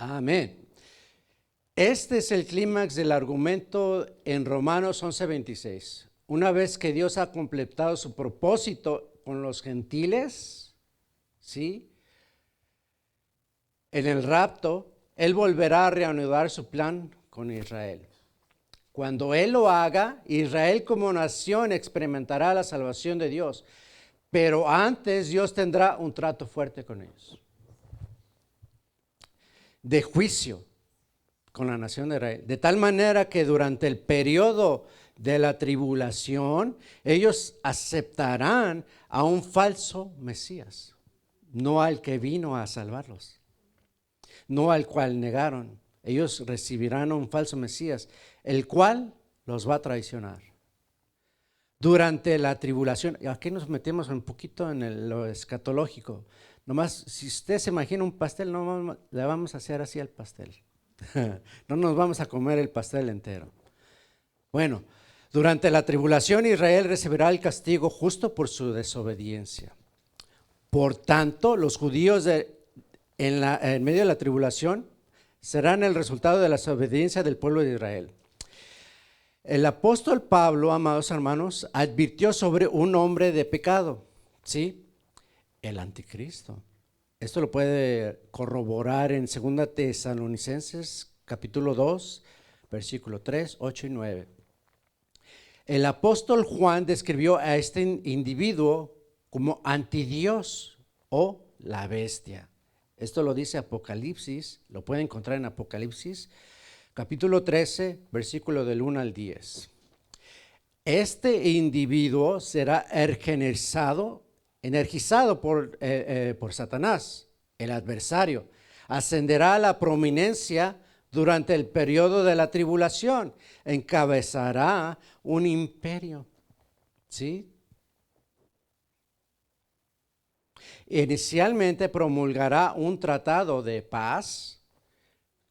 Amén. Este es el clímax del argumento en Romanos 11:26. Una vez que Dios ha completado su propósito con los gentiles, ¿sí? En el rapto, Él volverá a reanudar su plan con Israel. Cuando Él lo haga, Israel como nación experimentará la salvación de Dios. Pero antes Dios tendrá un trato fuerte con ellos. De juicio con la nación de Israel. De tal manera que durante el periodo de la tribulación, ellos aceptarán a un falso Mesías, no al que vino a salvarlos, no al cual negaron. Ellos recibirán a un falso Mesías, el cual los va a traicionar. Durante la tribulación, aquí nos metemos un poquito en lo escatológico. Nomás, si usted se imagina un pastel, no le vamos a hacer así al pastel. No nos vamos a comer el pastel entero. Bueno, durante la tribulación Israel recibirá el castigo justo por su desobediencia. Por tanto, los judíos en medio de la tribulación serán el resultado de la desobediencia del pueblo de Israel. El apóstol Pablo, amados hermanos, advirtió sobre un hombre de pecado, ¿sí? El anticristo. Esto lo puede corroborar en 2 Tesalonicenses capítulo 2, versículo 3, 8 y 9. El apóstol Juan describió a este individuo como antidios o la bestia. Esto lo dice Apocalipsis, lo puede encontrar en Apocalipsis capítulo 13, versículo del 1 al 10. Este individuo será energizado por Satanás, el adversario. Ascenderá a la prominencia durante el periodo de la tribulación. Encabezará un imperio. ¿Sí? Inicialmente promulgará un tratado de paz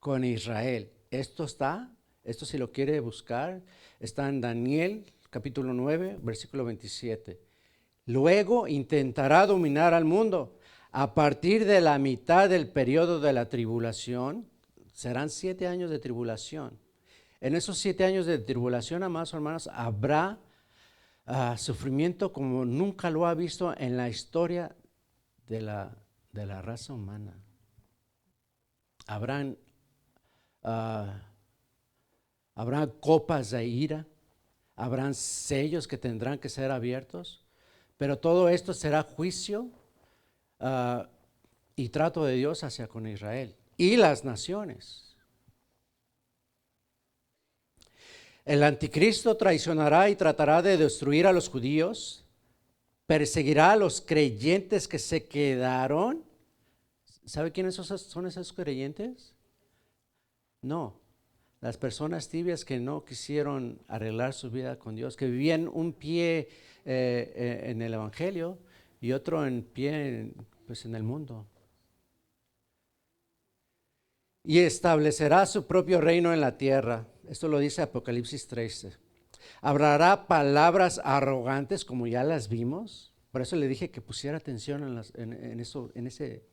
con Israel. Esto si lo quiere buscar, está en Daniel capítulo 9, versículo 27. Luego intentará dominar al mundo. A partir de la mitad del periodo de la tribulación, serán 7 años de tribulación. En esos 7 años de tribulación, amados hermanos, habrá sufrimiento como nunca lo ha visto en la historia de la raza humana. Habrán copas de ira, habrán sellos que tendrán que ser abiertos, pero todo esto será juicio y trato de Dios hacia con Israel y las naciones. El anticristo traicionará y tratará de destruir a los judíos, perseguirá a los creyentes que se quedaron. ¿Sabe quiénes son esos creyentes? No, las personas tibias que no quisieron arreglar su vida con Dios, que vivían un pie en el Evangelio y otro en pie en el mundo. Y establecerá su propio reino en la tierra. Esto lo dice Apocalipsis 13. Hablará palabras arrogantes como ya las vimos. Por eso le dije que pusiera atención en ese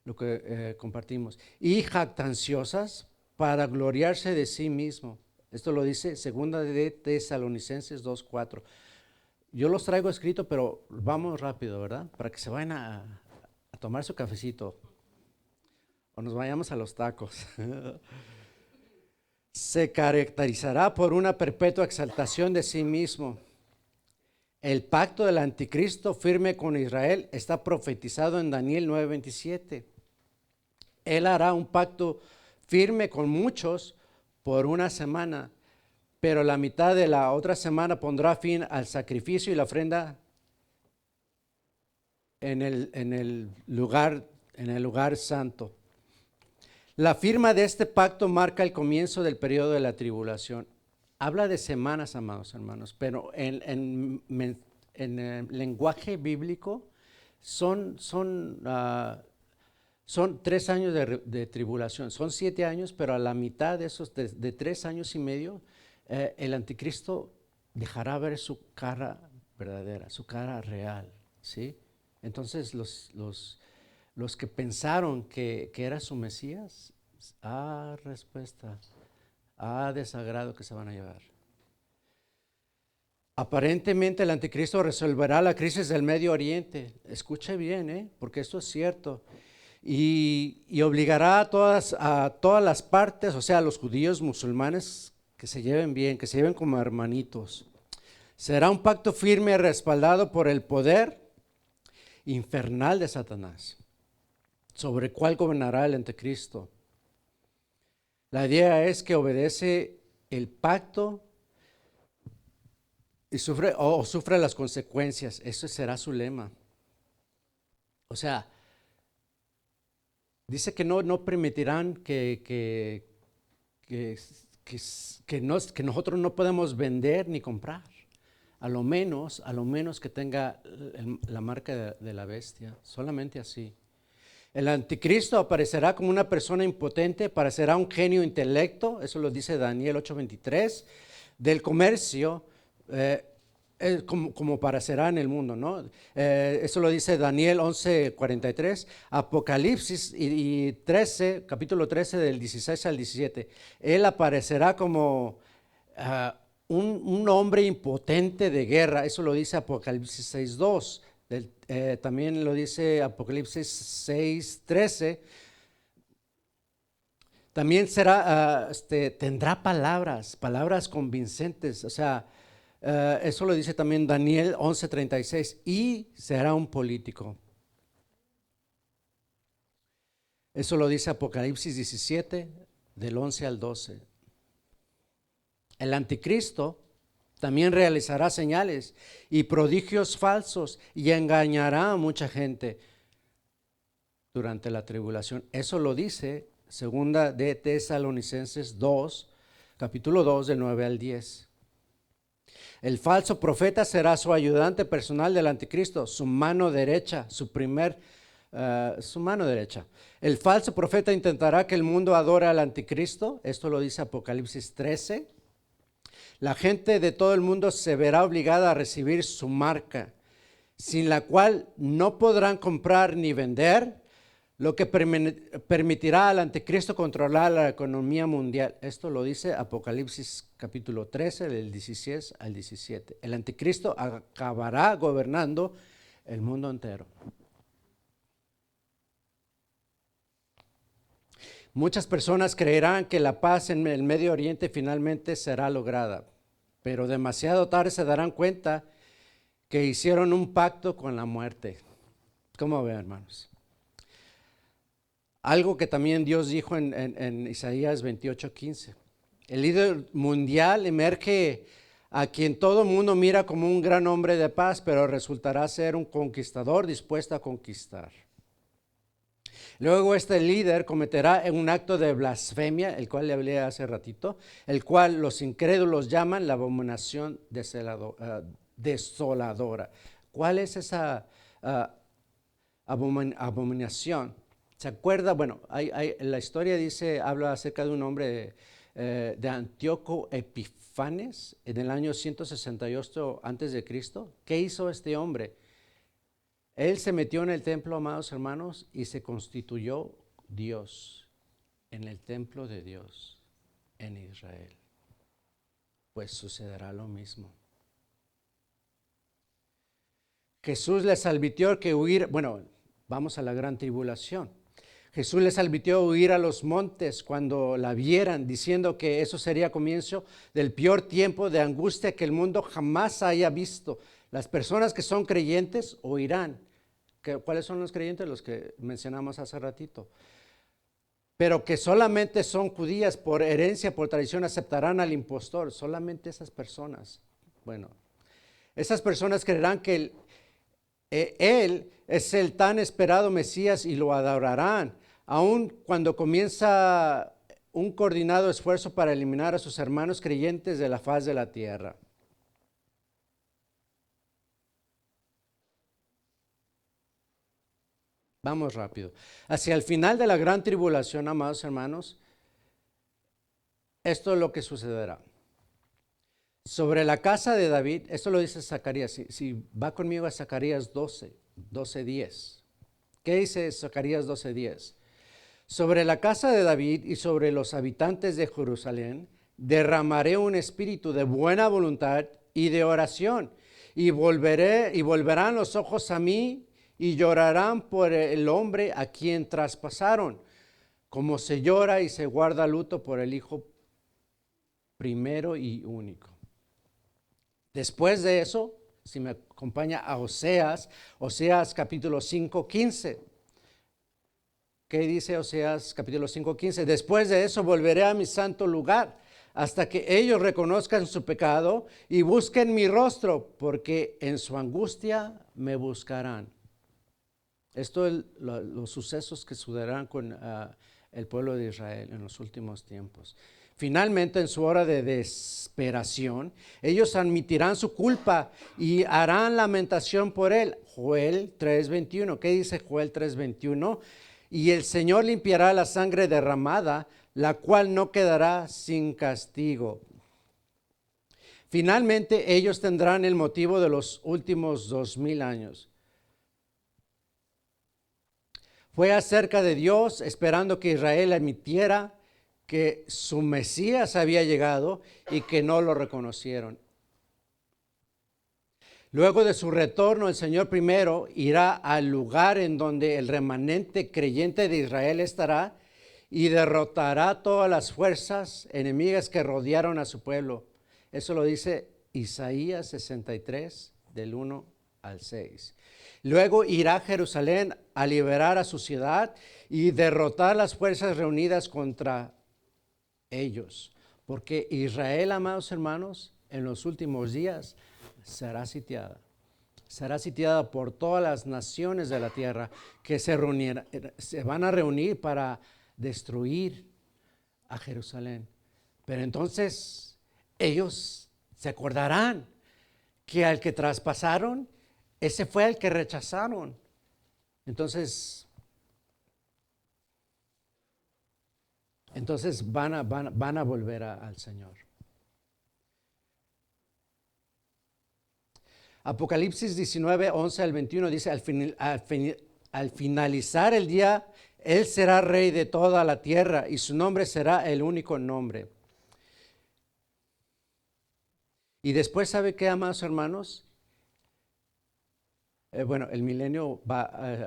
lo que compartimos. Y jactanciosas para gloriarse de sí mismo. Esto lo dice 2 Tesalonicenses 2:4. Yo los traigo escrito, pero vamos rápido, ¿verdad? Para que se vayan a tomar su cafecito o nos vayamos a los tacos. Se caracterizará por una perpetua exaltación de sí mismo. El pacto del anticristo firme con Israel está profetizado en Daniel 9:27. Él hará un pacto firme con muchos por una semana, pero la mitad de la otra semana pondrá fin al sacrificio y la ofrenda en el lugar santo. La firma de este pacto marca el comienzo del periodo de la tribulación. Habla de semanas, amados hermanos, pero en el lenguaje bíblico son Son 3 años de tribulación, son 7 años, pero a la mitad de esos, de 3 años y medio, el anticristo dejará ver su cara verdadera, su cara real, ¿sí? Entonces los que pensaron que era su Mesías, respuesta, desagrado que se van a llevar. Aparentemente el anticristo resolverá la crisis del Medio Oriente. Escuche bien, porque esto es cierto. Y obligará a todas las partes, o sea, a los judíos, musulmanes, que se lleven bien, que se lleven como hermanitos. Será un pacto firme respaldado por el poder infernal de Satanás, sobre el cual gobernará el anticristo. La idea es que obedece el pacto y sufre las consecuencias. Eso será su lema. O sea, dice que no permitirán que nosotros no podemos vender ni comprar. A lo menos que tenga la marca de la bestia. Solamente así. El anticristo aparecerá como una persona impotente, parecerá un genio intelecto, eso lo dice Daniel 8:23, del comercio, como parecerá en el mundo, ¿no? Eso lo dice Daniel 11:43, Apocalipsis y 13, capítulo 13 del 16 al 17. Él aparecerá como un hombre impotente de guerra, eso lo dice Apocalipsis 6:2. También lo dice Apocalipsis 6:13. También tendrá palabras convincentes, o sea, eso lo dice también Daniel 11:36, y será un político. Eso lo dice Apocalipsis 17, del 11 al 12. El anticristo también realizará señales y prodigios falsos y engañará a mucha gente durante la tribulación. Eso lo dice segunda de Tesalonicenses 2, capítulo 2, del 9 al 10. El falso profeta será su ayudante personal del anticristo, su mano derecha, su mano derecha. El falso profeta intentará que el mundo adore al anticristo. Esto lo dice Apocalipsis 13. La gente de todo el mundo se verá obligada a recibir su marca, sin la cual no podrán comprar ni vender, lo que permitirá al anticristo controlar la economía mundial. Esto lo dice Apocalipsis capítulo 13, del 16 al 17. El anticristo acabará gobernando el mundo entero. Muchas personas creerán que la paz en el Medio Oriente finalmente será lograda, pero demasiado tarde se darán cuenta que hicieron un pacto con la muerte. ¿Cómo ven, hermanos? Algo que también Dios dijo en Isaías 28:15. El líder mundial emerge a quien todo el mundo mira como un gran hombre de paz, pero resultará ser un conquistador dispuesto a conquistar. Luego este líder cometerá un acto de blasfemia, el cual le hablé hace ratito, el cual los incrédulos llaman la abominación desoladora. ¿Cuál es esa abominación? ¿Se acuerda? Bueno, la historia habla acerca de un hombre de Antíoco Epifanes en el año 168 antes de Cristo. ¿Qué hizo este hombre? Él se metió en el templo, amados hermanos, y se constituyó Dios en el templo de Dios en Israel. Pues sucederá lo mismo. Jesús les advirtió que huir, vamos a la gran tribulación. Jesús les advirtió huir a los montes cuando la vieran, diciendo que eso sería comienzo del peor tiempo de angustia que el mundo jamás haya visto. Las personas que son creyentes huirán. ¿Cuáles son los creyentes? Los que mencionamos hace ratito. Pero que solamente son judías, por herencia, por tradición, aceptarán al impostor. Solamente esas personas. Esas personas creerán que Él es el tan esperado Mesías y lo adorarán, aun cuando comienza un coordinado esfuerzo para eliminar a sus hermanos creyentes de la faz de la tierra. Vamos rápido. Hacia el final de la gran tribulación, amados hermanos, esto es lo que sucederá. Sobre la casa de David, esto lo dice Zacarías, si va conmigo a Zacarías 12:10. ¿Qué dice Zacarías 12:10? Sobre la casa de David y sobre los habitantes de Jerusalén derramaré un espíritu de buena voluntad y de oración, y volverán los ojos a mí y llorarán por el hombre a quien traspasaron, como se llora y se guarda luto por el hijo primero y único. Después de eso, si me acompaña a Oseas capítulo 5:15. ¿Qué dice Oseas capítulo 5:15? Después de eso volveré a mi santo lugar, hasta que ellos reconozcan su pecado y busquen mi rostro, porque en su angustia me buscarán. Esto es los sucesos que sucederán con el pueblo de Israel en los últimos tiempos. Finalmente, en su hora de desesperación, ellos admitirán su culpa y harán lamentación por él. Joel 3:21. ¿Qué dice Joel 3:21? Y el Señor limpiará la sangre derramada, la cual no quedará sin castigo. Finalmente, ellos tendrán el motivo de los últimos 2000 años. Fue acerca de Dios, esperando que Israel admitiera que su Mesías había llegado y que no lo reconocieron. Luego de su retorno, el Señor primero irá al lugar en donde el remanente creyente de Israel estará y derrotará todas las fuerzas enemigas que rodearon a su pueblo. Eso lo dice Isaías 63, del 1 al 6. Luego irá a Jerusalén a liberar a su ciudad y derrotar las fuerzas reunidas contra ellos. Porque Israel, amados hermanos, en los últimos días será sitiada. Será sitiada por todas las naciones de la tierra que se van a reunir para destruir a Jerusalén. Pero entonces ellos se acordarán que al que traspasaron, ese fue el que rechazaron. Entonces van a volver al Señor. Apocalipsis 19, 11 al 21 dice, al finalizar el día, Él será rey de toda la tierra y su nombre será el único nombre. Y después, ¿sabe qué, amados hermanos? Bueno, el milenio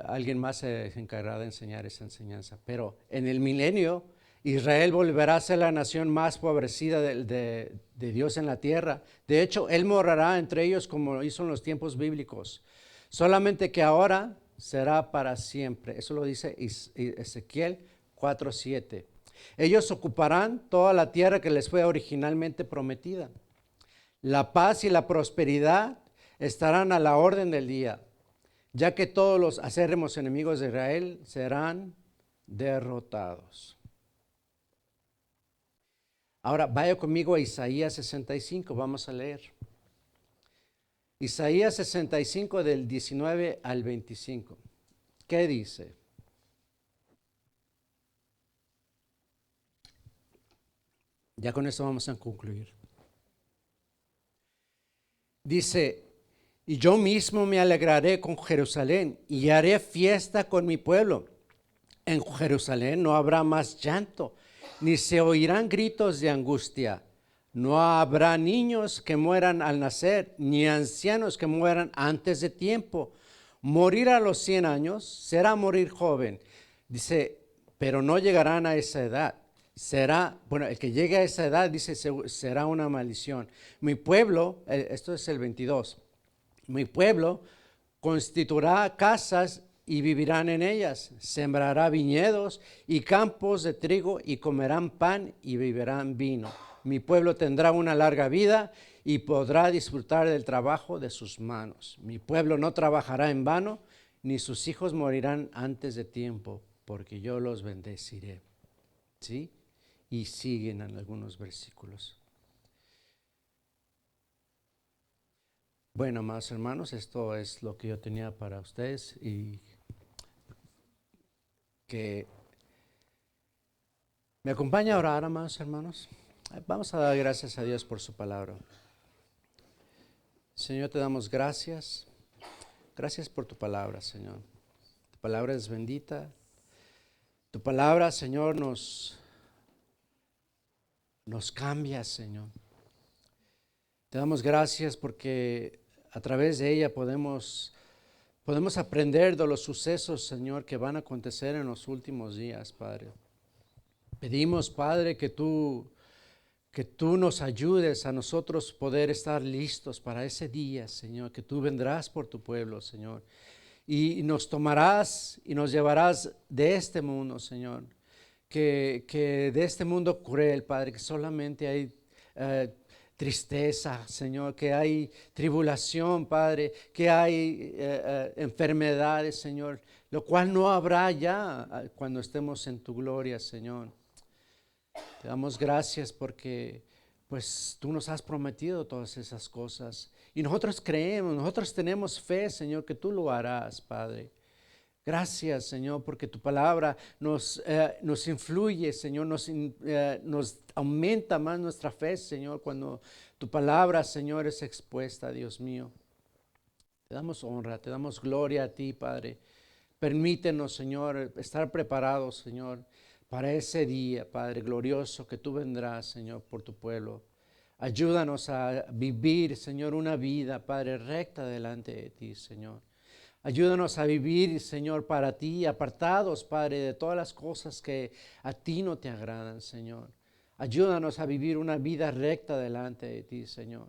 alguien más se encargará de enseñar esa enseñanza, pero en el milenio Israel volverá a ser la nación más favorecida de Dios en la tierra. De hecho, Él morará entre ellos como hizo en los tiempos bíblicos. Solamente que ahora será para siempre. Eso lo dice Ezequiel 4:7. Ellos ocuparán toda la tierra que les fue originalmente prometida. La paz y la prosperidad estarán a la orden del día, ya que todos los acérrimos enemigos de Israel serán derrotados. Ahora, vaya conmigo a Isaías 65, vamos a leer. Isaías 65 del 19 al 25. ¿Qué dice? Ya con esto vamos a concluir. Dice, y yo mismo me alegraré con Jerusalén y haré fiesta con mi pueblo. En Jerusalén no habrá más llanto, ni se oirán gritos de angustia. No habrá niños que mueran al nacer, ni ancianos que mueran antes de tiempo. Morir a los 100 años será morir joven. Dice, pero no llegarán a esa edad. El que llegue a esa edad, dice, será una maldición. Mi pueblo, esto es el 22, mi pueblo constituirá casas y vivirán en ellas, sembrará viñedos y campos de trigo y comerán pan y beberán vino. Mi pueblo tendrá una larga vida y podrá disfrutar del trabajo de sus manos. Mi pueblo no trabajará en vano, ni sus hijos morirán antes de tiempo, porque yo los bendeciré. ¿Sí? Y siguen en algunos versículos. Bueno, amados hermanos, esto es lo que yo tenía para ustedes y que me acompaña a orar, amados hermanos. Vamos a dar gracias a Dios por su palabra. Señor, te damos gracias. Gracias por tu palabra, Señor. Tu palabra es bendita. Tu palabra, Señor, nos cambia, Señor. Te damos gracias porque a través de ella podemos aprender de los sucesos, Señor, que van a acontecer en los últimos días, Padre. Pedimos, Padre, que tú nos ayudes a nosotros poder estar listos para ese día, Señor, que tú vendrás por tu pueblo, Señor, y nos tomarás y nos llevarás de este mundo, Señor, que de este mundo cruel, Padre, que solamente hay tristeza, Señor, que hay tribulación, Padre, que hay enfermedades, Señor, lo cual no habrá ya cuando estemos en tu gloria, Señor. Te damos gracias porque pues tú nos has prometido todas esas cosas y nosotros creemos, nosotros tenemos fe, Señor, que tú lo harás, Padre. Gracias, Señor, porque tu palabra nos influye, Señor, nos aumenta más nuestra fe, Señor, cuando tu palabra, Señor, es expuesta, Dios mío. Te damos honra, te damos gloria a ti, Padre. Permítenos, Señor, estar preparados, Señor, para ese día, Padre glorioso, que tú vendrás, Señor, por tu pueblo. Ayúdanos a vivir, Señor, una vida, Padre, recta delante de ti, Señor. Ayúdanos a vivir, Señor, para ti, apartados, Padre, de todas las cosas que a ti no te agradan, Señor. Ayúdanos a vivir una vida recta delante de ti, Señor.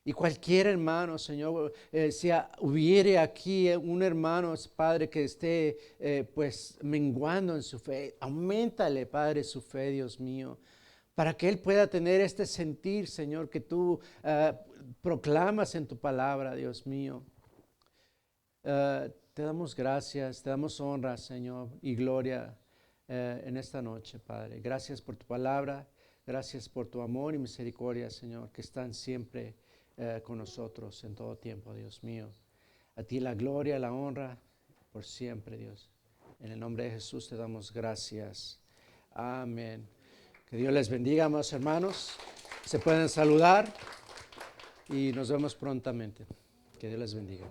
Y cualquier hermano, Señor, si hubiere aquí un hermano, Padre, que esté pues menguando en su fe, auméntale, Padre, su fe, Dios mío, para que él pueda tener este sentir, Señor, que tú proclamas en tu palabra, Dios mío. Te damos gracias, te damos honra, Señor, y gloria en esta noche, Padre. Gracias por tu palabra, gracias por tu amor y misericordia, Señor, que están siempre con nosotros en todo tiempo, Dios mío. A ti la gloria, la honra, por siempre, Dios. En el nombre de Jesús te damos gracias. Amén. Que Dios les bendiga, amados hermanos. Se pueden saludar y nos vemos prontamente. Que Dios les bendiga.